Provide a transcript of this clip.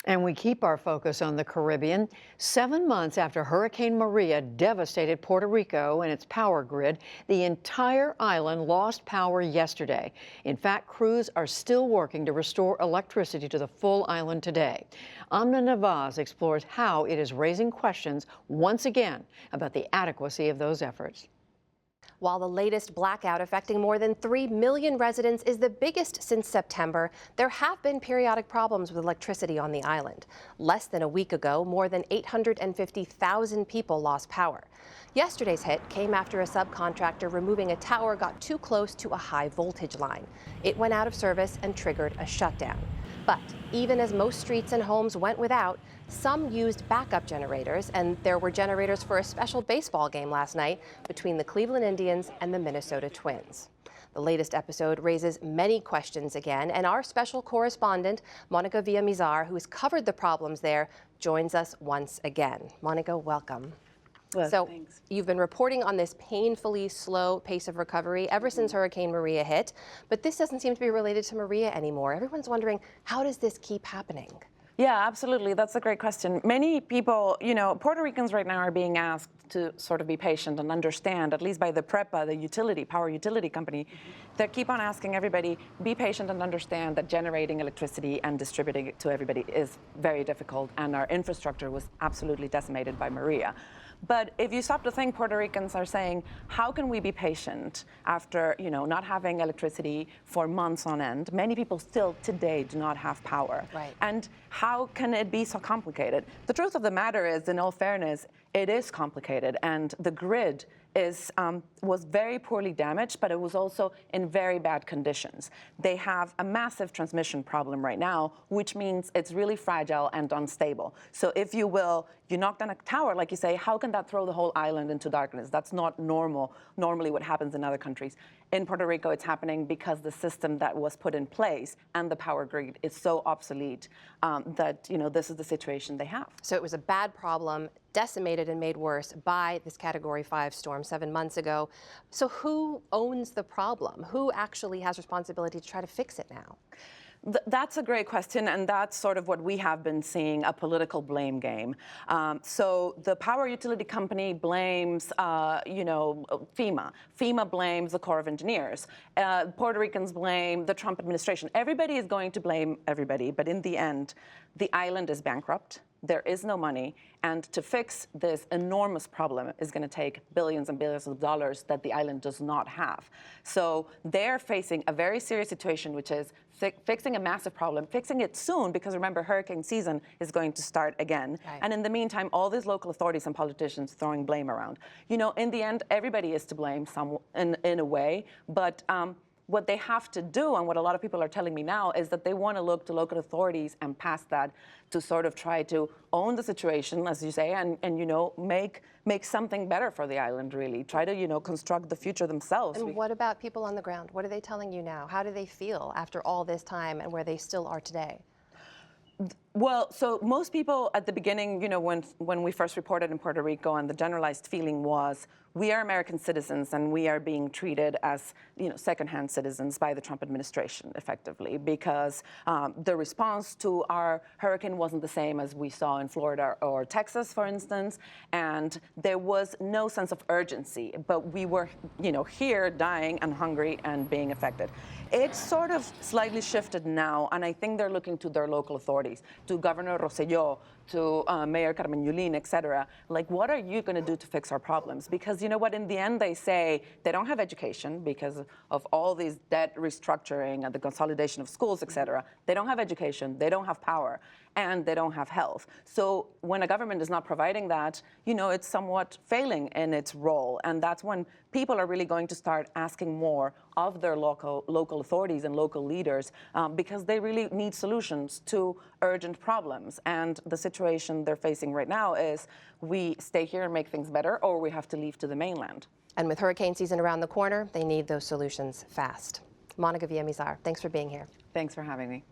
And we keep our focus on the Caribbean. 7 months after Hurricane Maria devastated Puerto Rico and its power grid, the entire island lost power yesterday. In fact, crews are still working to restore electricity to the full island today. Amna Nawaz explores how it is raising questions once again about the adequacy of those efforts. While the latest blackout affecting more than 3 million residents is the biggest since September, there have been periodic problems with electricity on the island. Less than a week ago, more than 850,000 people lost power. Yesterday's hit came after a subcontractor removing a tower got too close to a high voltage line. It went out of service and triggered a shutdown. But even as most streets and homes went without, some used backup generators, and there were generators for a special baseball game last night between the Cleveland Indians and the Minnesota Twins. The latest episode raises many questions again, and our special correspondent, Monica Villamizar, who has covered the problems there, joins us once again. Monica, welcome. Well, so thanks. You've been reporting on this painfully slow pace of recovery ever since Hurricane Maria hit, but this doesn't seem to be related to Maria anymore. Everyone's wondering, how does this keep happening? Yeah, absolutely. That's a great question. Many people, Puerto Ricans right now are being asked to sort of be patient and understand, at least by the PREPA, the power utility company, that keep on asking everybody, be patient and understand that generating electricity and distributing it to everybody is very difficult, and our infrastructure was absolutely decimated by Maria. But if you stop to think, Puerto Ricans are saying, how can we be patient after, not having electricity for months on end? Many people still today do not have power. Right. And how can it be so complicated? The truth of the matter is, in all fairness, it is complicated, and the grid was very poorly damaged, but it was also in very bad conditions. They have a massive transmission problem right now, which means it's really fragile and unstable. So if you knock down a tower, like you say, how can that throw the whole island into darkness? That's not normally what happens in other countries. In Puerto Rico, it's happening because the system that was put in place and the power grid is so obsolete that this is the situation they have. So it was a bad problem, decimated and made worse by this Category 5 storm 7 months ago. So who owns the problem? Who actually has responsibility to try to fix it now? That's a great question, and that's sort of what we have been seeing, a political blame game. So the power utility company blames, FEMA. FEMA blames the Corps of Engineers. Puerto Ricans blame the Trump administration. Everybody is going to blame everybody, but in the end, the island is bankrupt. There is no money, and to fix this enormous problem is going to take billions and billions of dollars that the island does not have. So they're facing a very serious situation, which is fixing a massive problem, fixing it soon, because remember, hurricane season is going to start again. Right. And in the meantime, all these local authorities and politicians throwing blame around. In the end, everybody is to blame in a way, but what they have to do, and what a lot of people are telling me now, is that they want to look to local authorities and pass that to sort of try to own the situation, as you say, and make something better for the island, really. Try to, construct the future themselves. And what about people on the ground? What are they telling you now? How do they feel after all this time and where they still are today? Well, so most people at the beginning, when we first reported in Puerto Rico, and the generalized feeling was, we are American citizens and we are being treated as, secondhand citizens by the Trump administration, effectively, because the response to our hurricane wasn't the same as we saw in Florida or Texas, for instance, and there was no sense of urgency, but we were, here dying and hungry and being affected. It's sort of slightly shifted now, and I think they're looking to their local authorities, to Governor Rosselló, to Mayor Carmen Yulín, et cetera. Like, what are you going to do to fix our problems? Because you know what, in the end, they say they don't have education because of all these debt restructuring and the consolidation of schools, et cetera. They don't have education, they don't have power, and they don't have health. So when a government is not providing that, it's somewhat failing in its role. And that's when people are really going to start asking more of their local authorities and local leaders because they really need solutions to urgent problems. And the situation they're facing right now is we stay here and make things better, or we have to leave to the mainland. And with hurricane season around the corner, they need those solutions fast. Monica Villamizar, thanks for being here. Thanks for having me.